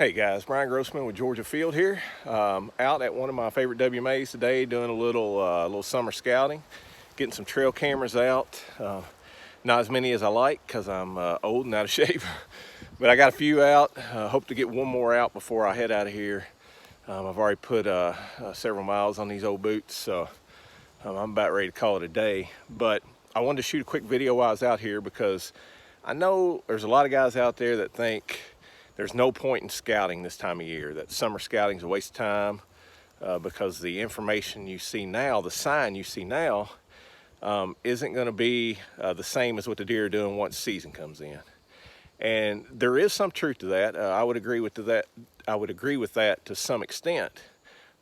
Hey guys, Brian Grossman with Georgia Field here. Out at one of my favorite WMAs today, doing a little summer scouting, getting some trail cameras out. Not as many as I like because I'm old and out of shape, but I got a few out. Hope to get one more out before I head out of here. I've already put several miles on these old boots, so I'm about ready to call it a day. But I wanted to shoot a quick video while I was out here because I know there's a lot of guys out there that think there's no point in scouting this time of year, that summer scouting is a waste of time because the information you see now, the sign you see now, isn't going to be the same as what the deer are doing once season comes in. And there is some truth to that. I would agree with that. I would agree with that to some extent,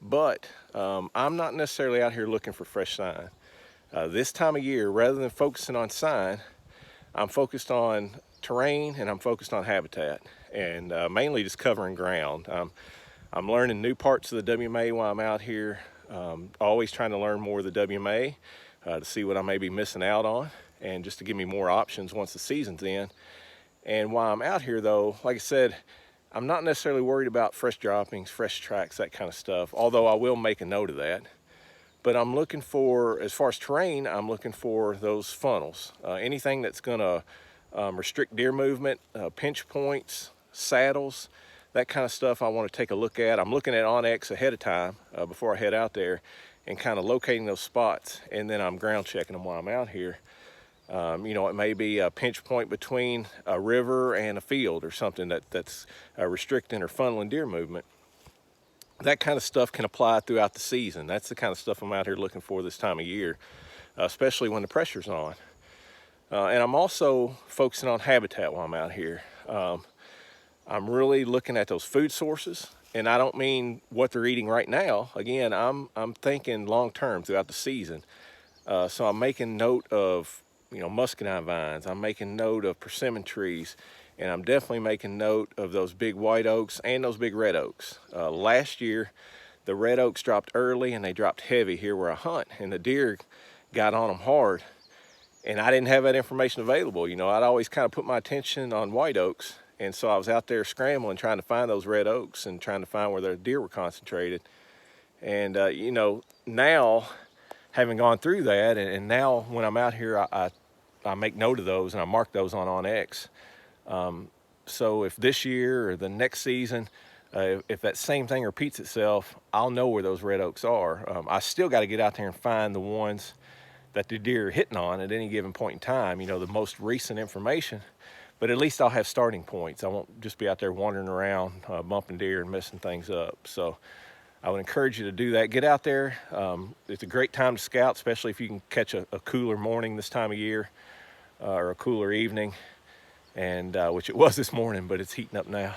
but I'm not necessarily out here looking for fresh sign. This time of year, rather than focusing on sign, I'm focused on terrain and I'm focused on habitat, and mainly just covering ground. I'm learning new parts of the WMA while I'm out here, always trying to learn more of the WMA to see what I may be missing out on, and just to give me more options once the season's in. And while I'm out here though, like I said, I'm not necessarily worried about fresh droppings, fresh tracks, that kind of stuff, although I will make a note of that. But I'm looking for, as far as terrain, I'm looking for those funnels. Anything that's gonna restrict deer movement, pinch points, saddles, that kind of stuff I want to take a look at. I'm looking at onX ahead of time before I head out there and kind of locating those spots, and then I'm ground checking them while I'm out here. You know, it may be a pinch point between a river and a field or something that's restricting or funneling deer movement. That kind of stuff can apply throughout the season. That's the kind of stuff I'm out here looking for this time of year, especially when the pressure's on. And I'm also focusing on habitat while I'm out here. I'm really looking at those food sources, and I don't mean what they're eating right now. Again, I'm thinking long term throughout the season. So I'm making note of, you know, muscadine vines. I'm making note of persimmon trees, and I'm definitely making note of those big white oaks and those big red oaks. Last year, the red oaks dropped early and they dropped heavy here where I hunt, and the deer got on them hard. And I didn't have that information available. You know, I'd always kind of put my attention on white oaks. And so I was out there scrambling, trying to find those red oaks and trying to find where the deer were concentrated. And, you know, now having gone through that, and now when I'm out here, I make note of those and I mark those on onX. So if this year or the next season, if that same thing repeats itself, I'll know where those red oaks are. I still got to get out there and find the ones that the deer are hitting on at any given point in time, you know, the most recent information, but at least I'll have starting points. I won't just be out there wandering around, bumping deer and messing things up. So I would encourage you to do that. Get out there. It's a great time to scout, especially if you can catch a cooler morning this time of year, or a cooler evening, and which it was this morning, but it's heating up now.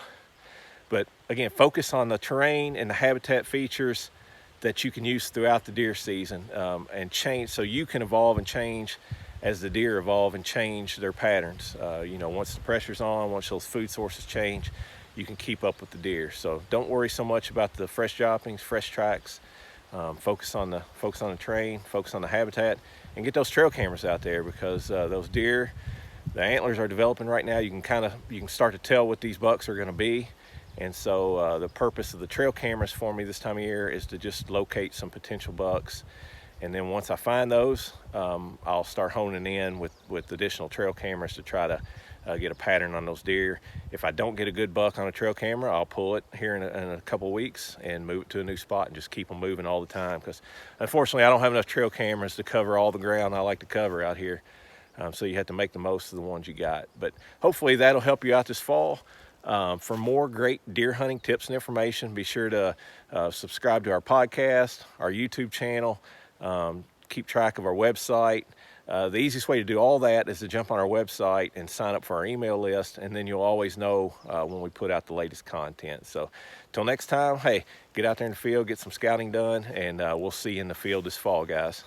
But again, focus on the terrain and the habitat features that you can use throughout the deer season, and change, so you can evolve and change as the deer evolve and change their patterns. You know, once the pressure's on, once those food sources change, you can keep up with the deer. So don't worry so much about the fresh droppings, fresh tracks. Focus on the terrain, focus on the habitat, and get those trail cameras out there, because those deer, the antlers are developing right now. You can start to tell what these bucks are going to be. And so the purpose of the trail cameras for me this time of year is to just locate some potential bucks. And then once I find those, I'll start honing in with additional trail cameras to try to get a pattern on those deer. If I don't get a good buck on a trail camera, I'll pull it here in a couple of weeks and move it to a new spot and just keep them moving all the time. Because unfortunately, I don't have enough trail cameras to cover all the ground I like to cover out here. So you have to make the most of the ones you got. But hopefully that'll help you out this fall. For more great deer hunting tips and information, be sure to subscribe to our podcast, our YouTube channel, keep track of our website. The easiest way to do all that is to jump on our website and sign up for our email list, and then you'll always know when we put out the latest content. So till next time, hey, get out there in the field, get some scouting done, and we'll see you in the field this fall, guys.